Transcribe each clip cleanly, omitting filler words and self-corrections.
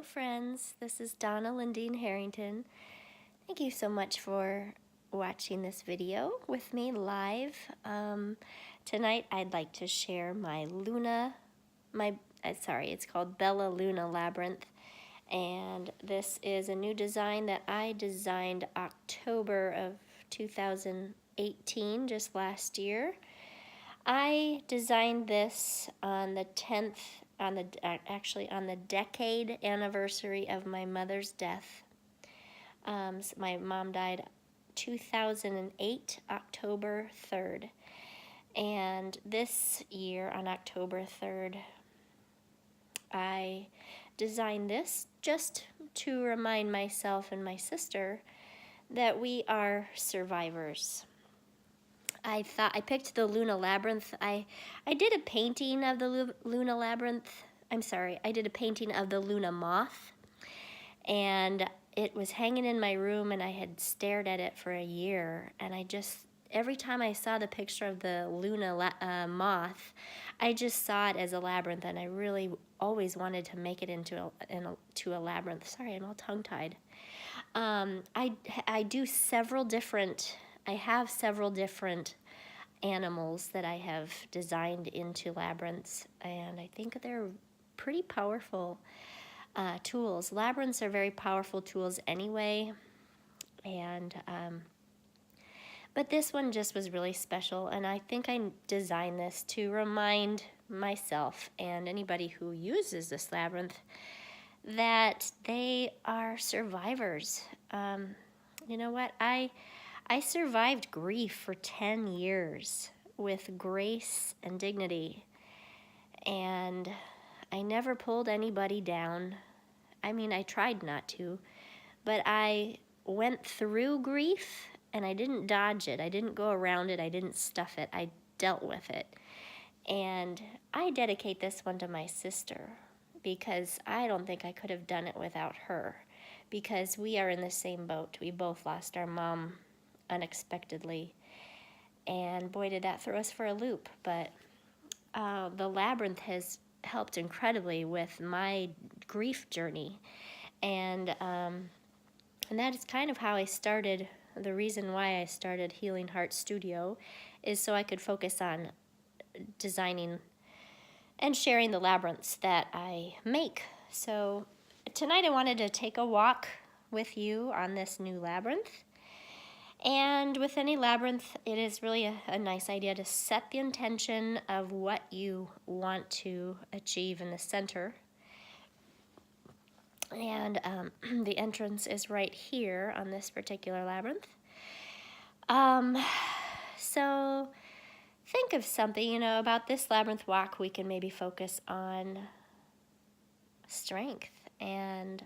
Friends, this is Donna Lindeen Harrington. Thank you so much for watching this video with me live. Tonight I'd like to share it's called Bella Luna Labyrinth, and this is a new design that I designed October of 2018, just last year. I designed this on the 10th, on the decade anniversary of my mother's death. My mom died 2008, October 3rd. And this year, on October 3rd, I designed this just to remind myself and my sister that we are survivors. I picked the Luna Labyrinth. I did a painting of the Luna Labyrinth. I did a painting of the Luna Moth, and it was hanging in my room, and I had stared at it for a year, and every time I saw the picture of the Luna Moth, I just saw it as a labyrinth, and I really always wanted to make it into a labyrinth. Sorry, I'm all tongue-tied. I have several different animals that I have designed into labyrinths, and I think they're pretty powerful tools. Labyrinths are very powerful tools anyway, and but this one just was really special, and I think I designed this to remind myself and anybody who uses this labyrinth that they are survivors. You know what? I survived grief for 10 years with grace and dignity, and I never pulled anybody down. I mean, I tried not to, but I went through grief, and I didn't dodge it. I didn't go around it. I didn't stuff it. I dealt with it. And I dedicate this one to my sister, because I don't think I could have done it without her, because we are in the same boat. We both lost our mom unexpectedly, and boy, did that throw us for a loop. But the labyrinth has helped incredibly with my grief journey, and that is kind of how I started. The reason why I started Healing Heart Studio is so I could focus on designing and sharing the labyrinths that I make. So tonight I wanted to take a walk with you on this new labyrinth. And with any labyrinth, it is really a nice idea to set the intention of what you want to achieve in the center. And the entrance is right here on this particular labyrinth. So think of something, about this labyrinth walk. We can maybe focus on strength and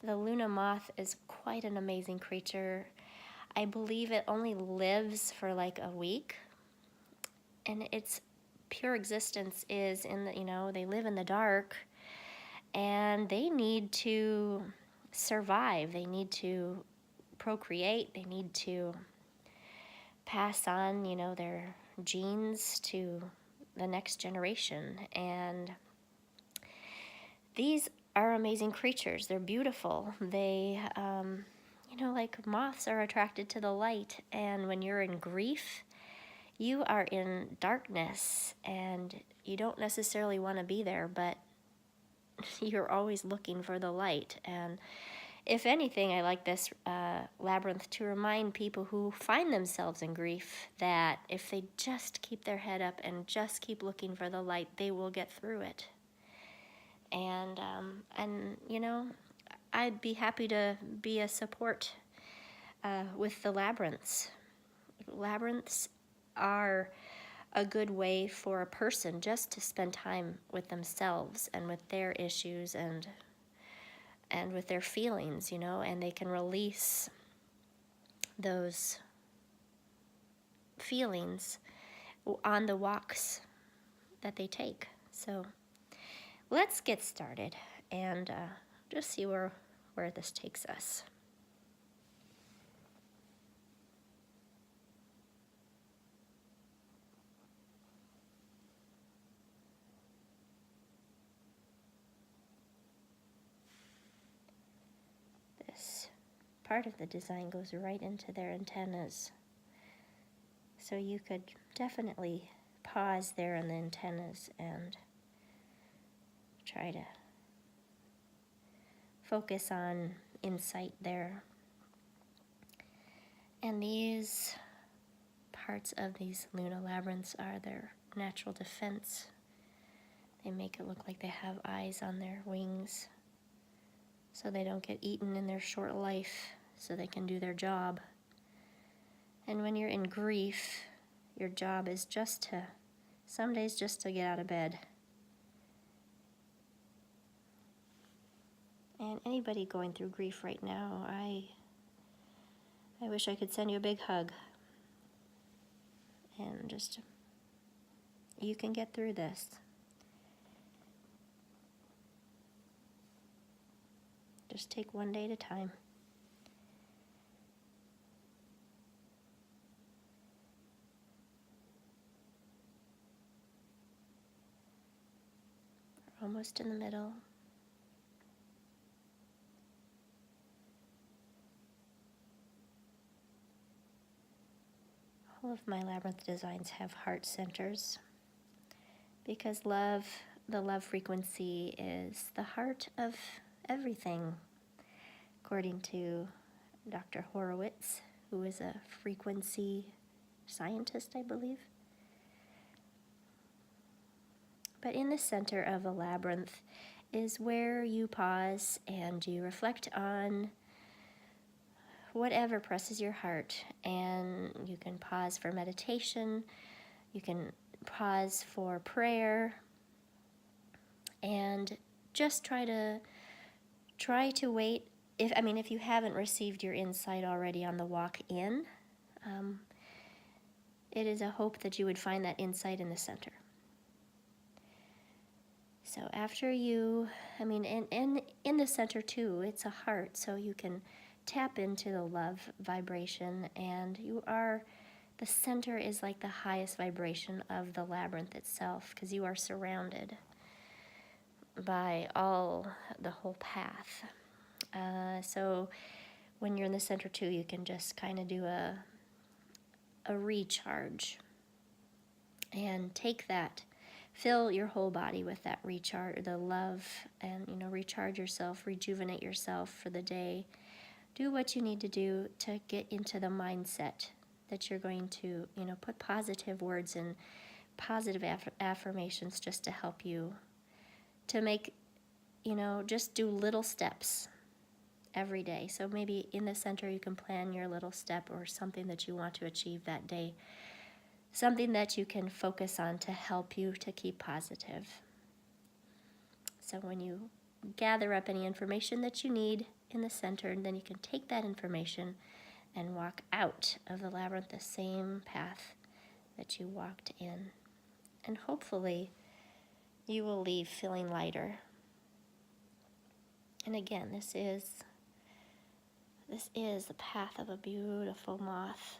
the Luna moth is quite an amazing creature. I believe it only lives for like a week, and its pure existence is they live in the dark, and they need to survive. They need to procreate. They need to pass on, their genes to the next generation. And these are amazing creatures. They're beautiful. They, like moths are attracted to the light. And when you're in grief, you are in darkness, and you don't necessarily want to be there, but you're always looking for the light. And if anything, I like this labyrinth to remind people who find themselves in grief that if they just keep their head up and just keep looking for the light, they will get through it. And I'd be happy to be a support with the labyrinths. Labyrinths are a good way for a person just to spend time with themselves and with their issues and with their feelings, and they can release those feelings on the walks that they take. So let's get started and just see where this takes us. part of the design goes right into their antennas. So you could definitely pause there on the antennas and try to focus on insight there. And these parts of these Luna Labyrinths are their natural defense. They make it look like they have eyes on their wings so they don't get eaten in their short life, so they can do their job. And when you're in grief, your job is some days just to get out of bed. And anybody going through grief right now, I wish I could send you a big hug. And just, you can get through this. Just take one day at a time. We're almost in the middle. All of my labyrinth designs have heart centers because love, the love frequency, is the heart of everything, according to Dr. Horowitz, who is a frequency scientist, I believe. But in the center of a labyrinth is where you pause and you reflect on whatever presses your heart, and you can pause for meditation, you can pause for prayer, and just try to wait. If you haven't received your insight already on the walk in, it is a hope that you would find that insight in the center. So after you, in the center too, it's a heart, so you can tap into the love vibration, and the center is like the highest vibration of the labyrinth itself, because you are surrounded by the whole path. So when you're in the center too, you can just kind of do a recharge and fill your whole body with that recharge, the love, and recharge yourself, rejuvenate yourself for the day. Do what you need to do to get into the mindset that you're going to, put positive words and positive affirmations just to help you to make, just do little steps every day. So maybe in the center you can plan your little step or something that you want to achieve that day, something that you can focus on to help you to keep positive. So when you gather up any information that you need in the center, and then you can take that information and walk out of the labyrinth the same path that you walked in. And hopefully you will leave feeling lighter. And again, this is the path of a beautiful moth,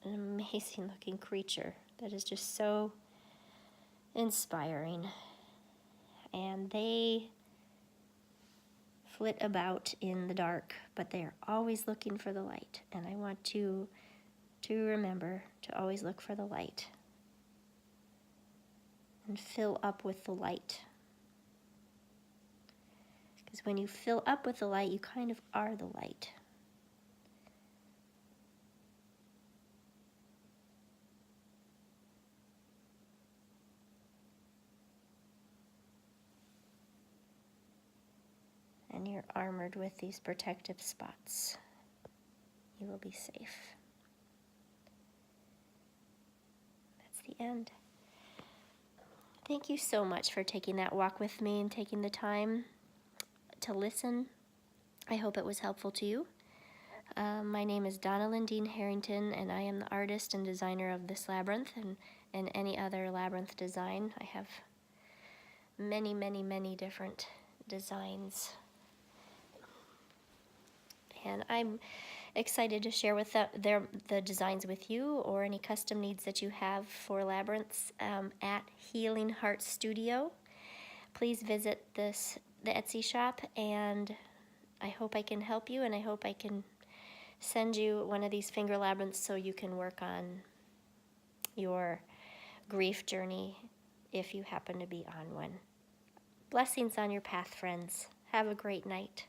an amazing looking creature that is just so inspiring. And they flit about in the dark, but they are always looking for the light. And I want you to remember to always look for the light and fill up with the light. Because when you fill up with the light, you kind of are the light. And you're armored with these protective spots. You will be safe. That's the end. Thank you so much for taking that walk with me and taking the time to listen. I hope it was helpful to you. My name is Donna Lindeen Harrington, and I am the artist and designer of this labyrinth and any other labyrinth design. I have many, many, many different designs. And I'm excited to share with the designs with you, or any custom needs that you have for labyrinths at HealingheARTsStudio. Please visit the Etsy shop and I hope I can help you, and I hope I can send you one of these finger labyrinths so you can work on your grief journey if you happen to be on one. Blessings on your path, friends. Have a great night.